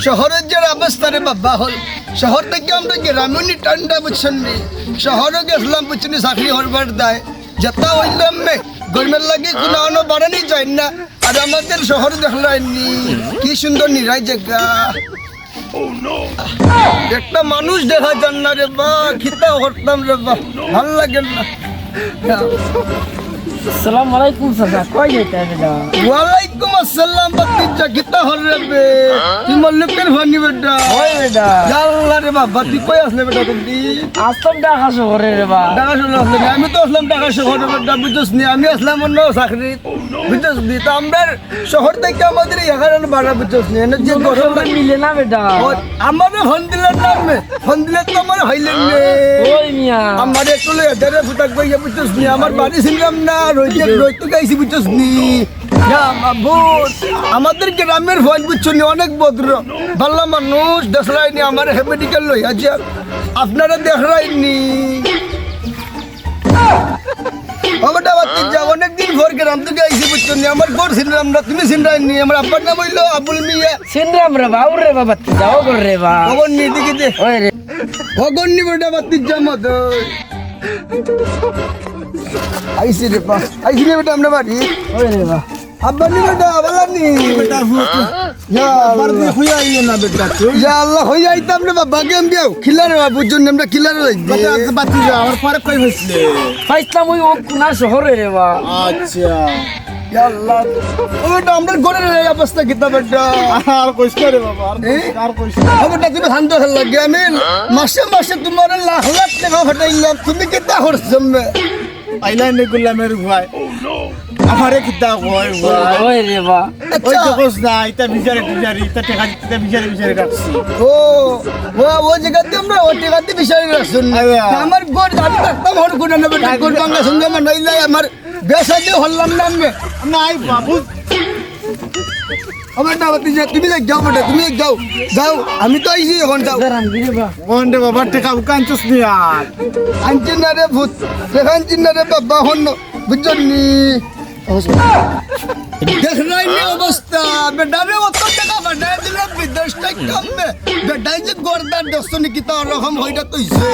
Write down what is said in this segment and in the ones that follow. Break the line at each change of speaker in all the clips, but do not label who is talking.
শহরের যে অবস্থা রে বাবা হল শহর থেকে আমরা গ্রামীণ ঠান্ডা বুঝছেন নি শহরে গেছিলাম বুঝছেন চাকরি হরবার দায় যেটা হইলাম মে গরমের লাগে কোনো বাড়ানি যায় না আর আমাদের শহর দেখলাইনি কি সুন্দর নিরাই জায়গা একটা মানুষ দেখা যান না রে বা খিতা করতাম রে বা ভাল লাগে না
আসসালামু আলাইকুম চাচা কই যাইতে বেটা
ওয়ালাইকুম আসসালাম বাতিজা খিতা হরে বে তুই মল্লিকের ভানি বেটা
ওই বেটা
আল্লাহ রে বাবা তুই কই আসলে বেটা তুমি
আসতাম ঢাকা শহরে রে বা
ঢাকা শহরে আসলে আমি তো আসলাম ঢাকা শহরে বেটা বুঝছিস নি আমি আসলাম অন্য চাকরি বুঝছিস নি তো আমরা শহর থেকে আমাদের এখানে বাড়া বুঝছিস নি এনে যে গরম
মিলে না বেটা
আমারে ফোন দিলেন না ফোন দিলে তো আমার হইলেন রে
ওই মিয়া
আমার একটু এদারে ফুটাক কইয়া বুঝছিস নি আমার বাড়ি ছিলাম না রইতে গাইছি বুঝছিস নি আমাদের গ্রামের ফোন বুঝছো নি অনেক ভদ্র ভালো মানুষ দেখলাইনি আমার মেডিকেল লই আছে আপনারা দেখলাইনি অনেকদিন পর গ্রাম থেকে আইসি বুঝছো নি আমার ঘর ছিলাম না তুমি চিনরাইনি আমার আব্বার নাম হইলো আবুল মিয়া
সিনরাম রে বাউ রে বাবা যাও কর রে বা
খবর নি দিকে দে
ওই রে
খবর নি বেটা বাতির জামাত আইসি রে পা আইসি রে বেটা আমরা বাড়ি
ওই রে বা
আব্বা নি বেটা বলা নি বেটা বার দিয়ে হইয়া আইলে না বেটা তুই ইয়া আল্লাহ হইয়া আইতাম রে বাবা গেম দেও খিলার বাবু জন্য আমরা খিলার লই দে বাতি যা আমার পরে কই হইছিলে
পাইতাম ওই কোনা শহরে রে বা
আচ্ছা ইয়া আল্লাহ ওটা আমরা ঘরের এই অবস্থা কিতা বেটা আর কইছ রে বাবা আর কইছ বেটা তুমি ধান তো লাগে আমি মাসে মাসে তোমার লাখ লাখ টাকা ফাটাইলাম তুমি কিতা করছো মে আইলা নে গুলামের ভাই আমারে কিতা কই ভাই
ওই রে বা
ওই তো কইছ না এটা বিচারে এটা টাকা দিতে বিচারে রাখছি ও জায়গাতে আমরা ও টাকাতে বিচারে রাখছি আমার গোর দাবি রাখতাম হর কোন না বেটা গোর বাংলা সঙ্গে মানাইলাই আমার বেসাদি হল্লাম না আমি নাই বাবু আমার না বাতি যা তুমি যাও বেটা তুমি যাও যাও আমি তো আইছি এখন যাও
রাম রে বা
কোন রে বাবা টাকা উকানছস নি আর আনছিন না রে ভূত দেখানছিন না রে বাবা হন বুঝছনি দেখ নাই নি অবস্থা বেটা রে অত টাকা বাড়ায় দিলাম বিদেশ টাকা কমবে বেটাই যে গর্দার দস্তনি কি তো রকম হইটা তুইছে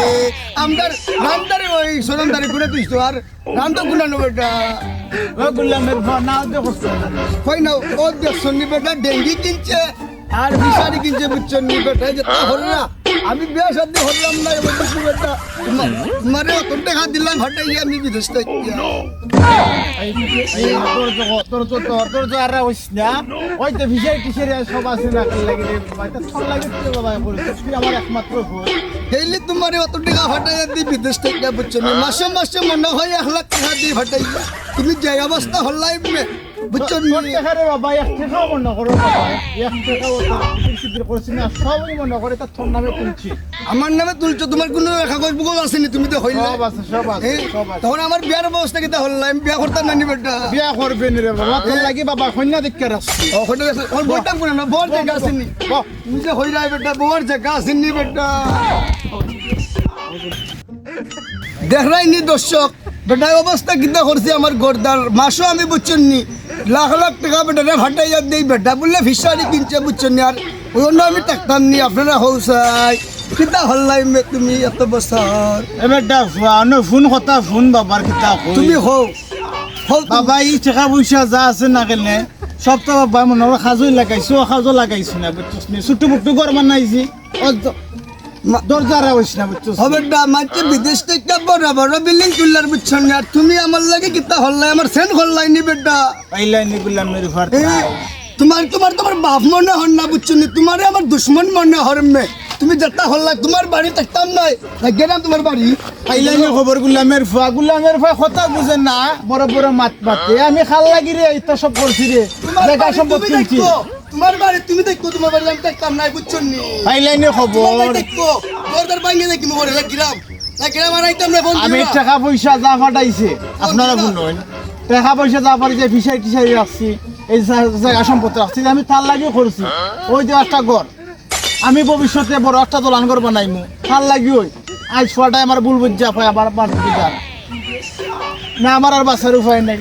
আমদার রান্দারে ওই সরন্দারে করে তুইছো আর রান্দা গুনানো বেটা ও গুলামের না দে কই না ও দস্তনি বেটা ডেঙ্গি কিনছে আর বিশারি কিনছে বুঝছনি বেটা যে তা হল না আমি বিয়া শাদি হলাম না এবার বুঝলি বেটা তোমারে অত টাকা দিলাম হটাই আমি বিদেশ থেকে তোর তো আর হইস না ওই তো ভিসাই টিসারি সব আছে না লাগে রে এটা থল লাগে তো বাবা বলছিস তুই আমার একমাত্র বোন হেইলে তোমারে অত টাকা ফাটাই দি বিদেশ থেকে বুঝছো না মাসে মাসে মনে হয় 1 লাখ টাকা দি ফাটাই তুমি যে অবস্থা হলাই বুঝছো না টাকা রে বাবা 1 টাকা মনে করো বাবা 1 টাকা সিদ্ধ করছিস না সবই মনে করে তা তোর নামে তুলছি আমার নামে তুলছো তোমার কোনো কাগজ বুগজ আসেনি তুমি তো হইলে সব আছে সব আছে তখন আমার বিয়ার ব্যবস্থা কিটা হল আমি বিয়া করতে নানি বেটা বিয়া করবে নি রে বাবা তোর লাগি বাবা কন্যা দেখতে রাখছি ও কন্যা দেখছ ওর বইটা কোন না বড় জায়গা আসেনি তুমি যে হই রাই বেটা বড় জায়গা আসেনি বেটা দেখ রাই নি দর্শক বেটা অবস্থা কিটা করছে আমার গর্দার মাসও আমি বুঝছেন নি লাখ লাখ টাকা বেটা ফাটাইয়া দেই বেটা বললে ফিশারি কিনছে বুঝছেন নি আর ওই জন্য আমি টাকতাম নি আপনারা হৌসাই কিতা হল্লাই মে তুমি এত বছর
এবারটা ফোন কথা ফোন বাবার কিতা
তুমি হও হও
বাবা এই টাকা পয়সা যা আছে না কেনে সব তো বাবা মনে খাজই লাগাইছো খাজো লাগাইছো না বুঝছিস নি ছোট বুট্টু ঘর বানাইছি দরজারা হইস না বুঝছিস
হবে না মাঝে বিদেশ থেকে বড় বড় বিল্ডিং তুললার বুঝছেন না তুমি আমার লাগে কিতা হল্লাই আমার সেন হল্লাই নি বেটা
পাইলাই নি গুলাম মেরে ঘর
তোমার তোমার তোমার বাপ মনে হন না বুঝছো নি তোমারে আমার দুশ্মন মনে হরমে তুমি যেটা হল্লা তোমার বাড়ি থাকতাম নাই গেলাম তোমার বাড়ি
পাইলাই নি খবর গুলামের ফুয়া কথা বুঝে না বড় বড় মাত মাতে আমি খাল লাগি রে এটা সব করছি রে জায়গা সম্পদ কিনছি
তোমার বাড়ি তুমি দেখো তোমার বাড়ি আমি থাকতাম নাই বুঝছো নি
পাইলাই নি খবর
দেখো দরদার বাইঙ্গে দেখি মোরে গ্রাম গ্রাম আর আইতাম না
আমি টাকা পয়সা যা ফাটাইছে আপনারা শুনুন টাকা পয়সা যা পারি যে ফিসাই টিসাই রাখছি এই জায়গা সম্পদ রাখছি আমি তার লাগিও করছি ওই যে একটা ঘর আমি ভবিষ্যতে বড় একটা দোলান ঘর বানাইমু তার লাগি ওই আজ ছটায় আমার বুল বুঝা পাই আবার পাঁচ না আমার আর বাসার উপায় নাই